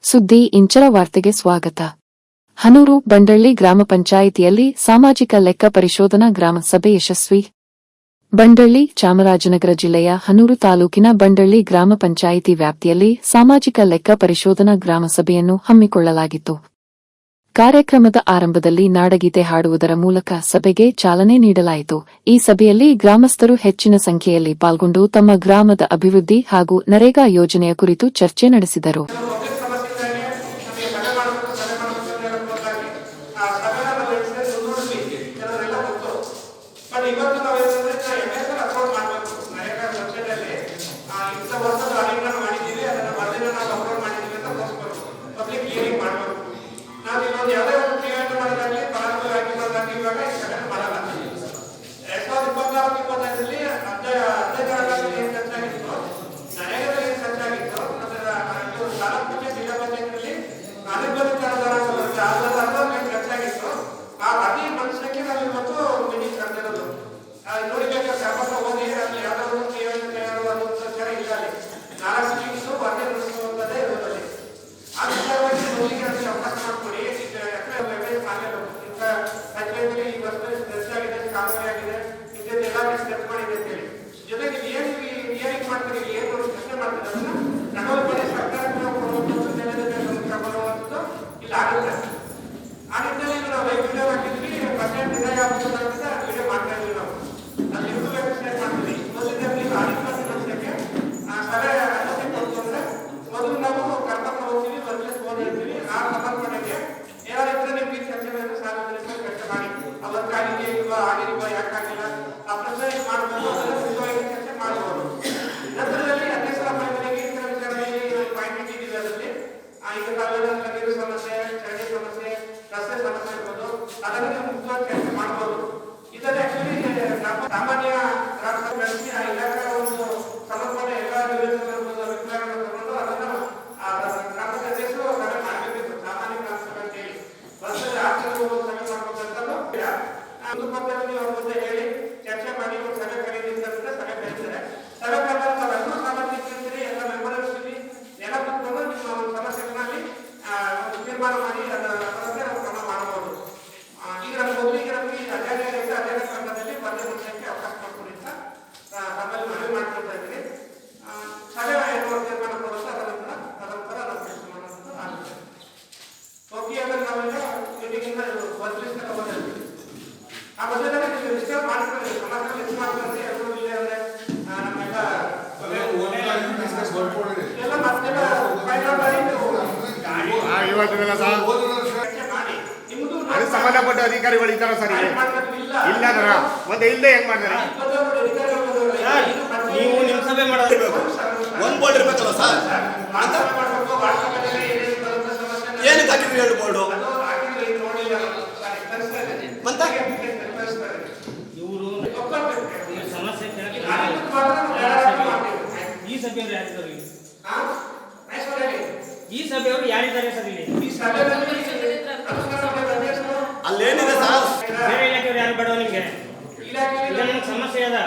ಸುದ್ದಿ ಇಂಚರ ವಾರ್ತೆಗೆ ಸ್ವಾಗತ. ಹನೂರು ಬಂಡಳ್ಳಿ ಗ್ರಾಮ ಪಂಚಾಯಿತಿಯಲ್ಲಿ ಸಾಮಾಜಿಕ ಲೆಕ್ಕ ಪರಿಶೋಧನಾ ಗ್ರಾಮ ಸಭೆ ಯಶಸ್ವಿ. ಬಂಡಳ್ಳಿ ಚಾಮರಾಜನಗರ ಜಿಲ್ಲೆಯ ಹನೂರು ತಾಲೂಕಿನ ಬಂಡಳ್ಳಿ ಗ್ರಾಮ ಪಂಚಾಯಿತಿ ವ್ಯಾಪ್ತಿಯಲ್ಲಿ ಸಾಮಾಜಿಕ ಲೆಕ್ಕ ಪರಿಶೋಧನಾ ಗ್ರಾಮ ಸಭೆಯನ್ನು ಹಮ್ಮಿಕೊಳ್ಳಲಾಗಿತ್ತು. ಕಾರ್ಯಕ್ರಮದ ಆರಂಭದಲ್ಲಿ ನಾಡಗೀತೆ ಹಾಡುವುದರ ಮೂಲಕ ಸಭೆಗೆ ಚಾಲನೆ ನೀಡಲಾಯಿತು. ಈ ಸಭೆಯಲ್ಲಿ ಗ್ರಾಮಸ್ಥರು ಹೆಚ್ಚಿನ ಸಂಖ್ಯೆಯಲ್ಲಿ ಪಾಲ್ಗೊಂಡು ತಮ್ಮ ಗ್ರಾಮದ ಅಭಿವೃದ್ಧಿ ಹಾಗೂ ನರೇಗಾ ಯೋಜನೆಯ ಕುರಿತು ಚರ್ಚೆ ನಡೆಸಿದರು. ಸಂಬಂಧಪಟ್ಟ ಅಧಿಕಾರಿಗಳು ಇದ್ದಾರೆ ಸರ್. ಇಲ್ಲ ಮತ್ತೆ ಇಲ್ಲದೆ ಹೆಂಗ್ ಮಾಡ್ತಾರೆ? ನೀವು ನಿಮ್ಮ ಸಭೆ ಮಾಡಬೇಕು, ಒಂದ್ ಬೋರ್ಡ್ ಇರ್ಬೇಕಲ್ಲ ಸರ್. ಏನಕ್ಕೆ ಹಾಕಿದ್ರಿ ಎರಡು ಬೋರ್ಡು? ಮತ್ತೆ ಇವರು ಸಮಸ್ಯೆ ಈ ಸಭೆಯವರು ಯಾರಿದ್ದಾರೆ? ಈ ಸಭೆಯವರು ಯಾರಿದ್ದಾರೆ ಸರ್ ಇಲ್ಲಿ? ಅಲ್ಲೇನಿದೆ ಸರ್? ಬೇರೆ ಇಲಾಖೆಯವರು ಯಾರು ಬೇಡ ನಿಮಗೆ? ನನಗೆ ಸಮಸ್ಯೆ ಅದ.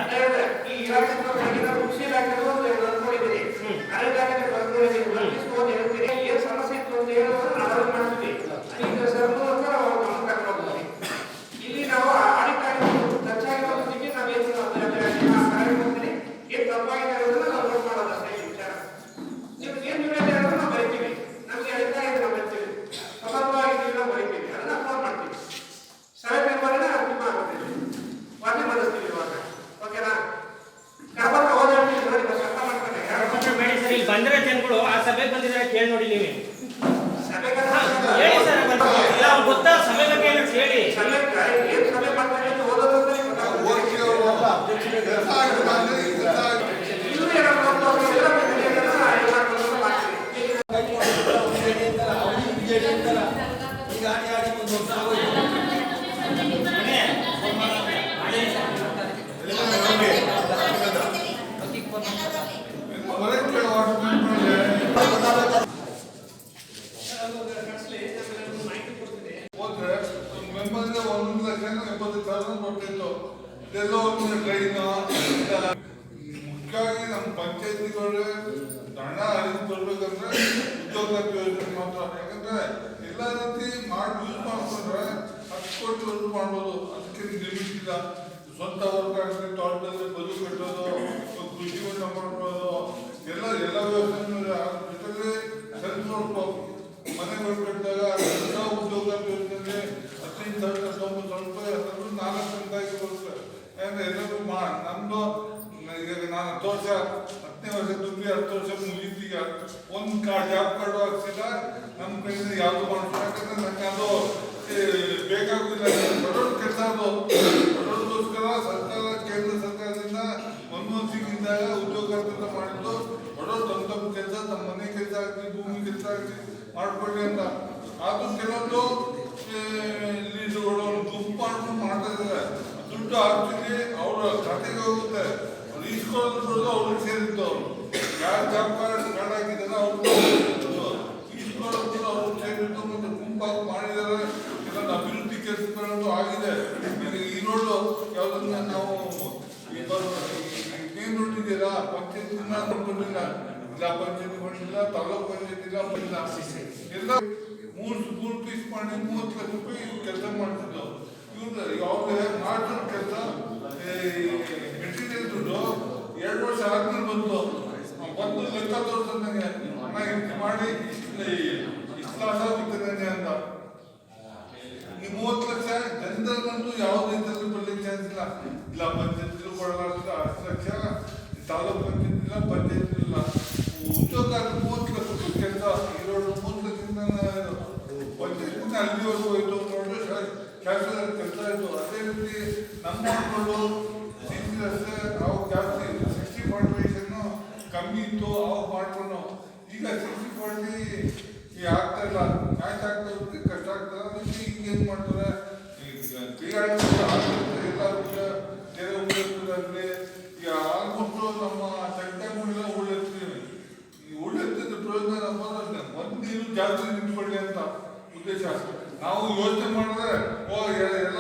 ಬಂದಿರೋ ಜನಗಳು ಆ ಸಭೆಗೆ ಬಂದಿದ್ದಾರೆ, ಕೇಳಿ ನೋಡಿ ನೀವೇ. ಹೇಳಿ ಸರ್, ಇಲ್ಲ ಅವ್ರು ಗೊತ್ತಾ ಸಭೆ ಬಗ್ಗೆ ಹೇಳಿ. ಮುಖ್ಯವಾಗಿ ನಮ್ಮ ಪಂಚಾಯತಿಗಳು ಹಣ ಹರಿದು ಬರ್ಬೇಕಂದ್ರೆ ಉದ್ಯೋಗ ಯೋಜನೆ ಮಾತ್ರ. ಯಾಕಂದ್ರೆ ಎಲ್ಲ ರೀತಿ ಮಾಡಿ ಯೂಸ್ ಮಾಡ್ಕೊಂಡ್ರೆ 10 ಕೋಟಿ ಯೂಸ್ ಮಾಡ್ಬೋದು. ಅದಕ್ಕೆ ಲಿಮಿಟ್ ಇಲ್ಲ. ಸ್ವಂತ ವರ್ಗ ತೋಟದಲ್ಲಿ ಬದು ಕಟ್ಟೋದು, ಕೃಷಿ ಹೊಂಡ ಮಾಡ್ಬೋದು, ಎಲ್ಲ ವ್ಯವಸ್ಥೆ. ಜೊತೆಗೆ ಸ್ವಲ್ಪ ಮನೆಗಳು ಕಟ್ಟಿದಾಗ ಹೊಸ ಉದ್ಯೋಗ ಯೋಜನೆ 15,000 ಸ್ವಲ್ಪ 4 ಬರುತ್ತೆ. ಯಾಕಂದ್ರೆ ಎಲ್ಲರೂ ನಮ್ದು ಈಗ ನಾನು 10 ವರ್ಷ 10ನೇ ವರ್ಷ ತುಂಬಿ 10 ವರ್ಷ ಮುಗಿದೀಗ ಒಂದು ಜಾಬ್ ಕಾರ್ಡು ಹಾಕ್ಸಿಲ್ಲ ನಮ್ಮ ಕೈಯಿಂದ ಯಾವುದು ಮಾಡ್ತಾರೆ. ಯಾಕಂದ್ರೆ ನನಗೆ ಅದು ಬೇಕಾಗುದಿಲ್ಲ. ಬಡವ್ರ ಕೆಲಸ ಅದು. ಬಡವ್ರಿಗೋಸ್ಕರ ಸರ್ಕಾರ, ಕೇಂದ್ರ ಸರ್ಕಾರದಿಂದ ಮನಮೋಹನ್ಸಿಂಗಿದ್ದಾಗ ಉದ್ಯೋಗಾರ್ಥ ಮಾಡಿದ್ದು ಬಡವ್ರು ತಮ್ಮ ಕೆಲಸ, ತಮ್ಮ ಮನೆ ಕೆಲಸ ಆಗಲಿ, ಭೂಮಿ ಕೆಲಸ ಆಗಲಿ ಮಾಡ್ಕೊಳ್ಳಿ ಅಂತ. ಅದು ಕೆಲವೊಂದು ಲೀಸ್ಗಳು ಗುಂಪು ಮಾಡ್ಕೊಂಡು ಮಾಡ್ತಾ ಇದ್ದಾರೆ. ದುಡ್ಡು ಆಕ್ಚುಲಿ ಅವರ ಖಾತೆಗೆ ಹೋಗುತ್ತೆ. ಈಸ್ಕೊಳ್ಳೋದು ಬಿಡೋದು ಅವ್ರಿಗೆ ಸೇರಿತ್ತು. ಯಾರು ಜಾಬ್ ಕಾರ್ಡ್ ಹಾಕಿದಾರೆ ಅವ್ರಿಗೆ ಈಸ್ಕೊಳ್ಳೋದು ಅವ್ರಿಗೆ ಸೇರಿತ್ತು. ಮತ್ತು ಗುಂಪಾಗಿ ಮಾಡಿದ್ದಾರೆ. ಕೆಲವೊಂದು ಅಭಿವೃದ್ಧಿ ಕೆಲಸಗಳನ್ನು ಆಗಿದೆ. ಈ ರೋಡು ಯಾವುದನ್ನ ನಾವು ಮೇನ್ ರೋಡ್ ಇದೆಯಲ್ಲ, ಪಂಚಾಯತ್ನ ಕೊಟ್ಟಿಲ್ಲ, ಜಿಲ್ಲಾ ಪಂಚಾಯತ್ ಕೊಟ್ಟಿಲ್ಲ, ತಾಲೂಕ್ ಪಂಚಾಯತ್ ಇಲ್ಲ, ಎಲ್ಲ 3 ಪೀಸ್ ಮಾಡಿ 30 ಲಕ್ಷ ರೂಪಾಯಿ ಕೆಲಸ ಮಾಡ್ತಿದ್ದು. ಇವ್ರು ಯಾವ್ದೇ ಮಾಡಿದ ಕೆಲಸ ಮೆಟೀರಿಯಲ್ ದುಡ್ಡು 2 ವರ್ಷ ಆದ್ಮೇಲೆ ಬಂತು ಲೆಕ್ಕ ತೋರಿಸಂಗೆ ಹಣ ಇಟ್ಟು ಮಾಡಿ ಇಷ್ಟು ಲಾಸ್ ಆಗುತ್ತದೆ ಅಂತ. ಈ 30 ಲಕ್ಷ ಜನರಲ್ಲಂತೂ ಯಾವುದೇ ರೀತಿಯಲ್ಲಿ ಬರ್ಲಿಕ್ಕೆ ಚಾನ್ಸ್ ಇಲ್ಲ. ಜಿಲ್ಲಾ ಪಂಚಾಯತ್ ಕೊಡಲ್ಲ, 10 ಲಕ್ಷ ತಾಲೂಕ್ ಪಂಚಾಯತ್ ಇಲ್ಲ, ಪಂಚಾಯತ್ ಇಲ್ಲ. ಉದ್ಯೋಗ 30 ಲಕ್ಷ ಕೆಲಸ ಇರೋದು 3 ಲಕ್ಷದಿಂದ ಪಂಚಾಯತ್ನ ಅಲ್ಲಿವರೆಗೂ ಹೋಯ್ತು ನೋಡಿ ಶಾಸಕರ ಕೆಲಸ ಆಯಿತು. ಅದೇ ರೀತಿ ನಮ್ಮ ಮಕ್ಕಳು ಸಿಟಿ ರಸ್ತೆ ಅವಾಗ ಜಾಸ್ತಿ 60-40 ಕಮ್ಮಿ ಇತ್ತು. ಅವಾಗ ಮಾಡ್ಕೊಂಡು ಈಗ 60-40 ಆಗ್ತಾ ಇಲ್ಲ. ಮ್ಯಾಚ್ ಆಗ್ತಾ ಇರುತ್ತೆ, ಕಷ್ಟ ಆಗ್ತದೆ. ಅದಕ್ಕೆ ಈಗ ಏನು ಮಾಡ್ತಾರೆ, ಎಲ್ಲ ಕೆರೆ ಉಳಿದಾಗಲಿ ಈಗ ಆಲ್ಮೋಸ್ಟ್ ನಮ್ಮ ಚಟ್ಟೆಗಳೆಲ್ಲ ಉಳಿರ್ತೀವಿ. ಈ ಉಳಿರ್ತಿದ್ದ ಪ್ರಯೋಜನ ನಮ್ಮ ಒಂದು ನೀರು ಜಾಸ್ತಿ ನಿಂತ್ಕೊಳ್ಳಿ ಅಂತ ಉದ್ದೇಶ. ನಾವು ಯೋಚನೆ ಮಾಡಿದ್ರೆ ಎಲ್ಲ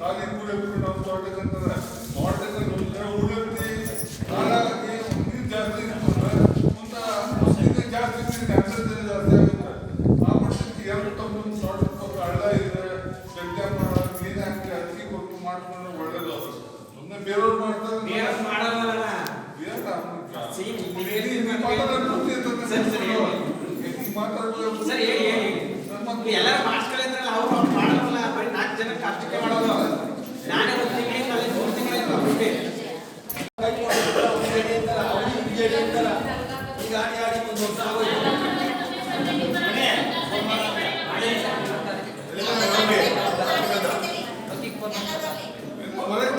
ಖಾಲಿ ಕೂಡ ನಮ್ಮ ತೋಟಕ್ಕಂತಾರೆ ಉಳಿರ್ತಿ ಹಾಗಾಗಿ ನೀರು ಜಾಸ್ತಿ ನಿಂತ್ಕೊಂಡ್ರೆ ಮುಂದೆ ಜಾಸ್ತಿ ಅಂತರ್ಜಲ ಜಾಸ್ತಿ ಆಗುತ್ತೆ. ಆ ಮಟ್ಟಕ್ಕೆ ಎರಡು ತಮ್ಮ ತೋಟಕ್ಕೆ ಹಳ್ಳ ಇದೆ, ಚಟ್ಟೆ ಮಾಡೋ ನೀರು ಹಾಕಿ ಅಕ್ಕಿ ಕೊಟ್ಟು ಮಾಡ್ಕೊಂಡು ಒಳ್ಳೇದು. ಸುಮ್ಮನೆ ಬೇರೆಯವ್ರು ಮಾಡ್ತಾರೆ. ಎಲ್ಲರೂ ಮಾಡ್ಸ್ಕೊಳ್ಳಿದ್ರಲ್ಲ, ಅವ್ರು ಮಾಡೋಲ್ಲ. ಬರೀ 4 ಜನಕ್ಕೆ ಅಷ್ಟಕ್ಕೆ ಮಾಡೋದು. ನಾನೇ 1 ತಿಂಗಳಿಂದ 3 ತಿಂಗಳಿಂದ ಈಗ ಆಡಿ 1 ವರ್ಷ ಆಗೋಯ್ತು. ಹೊರಗೆ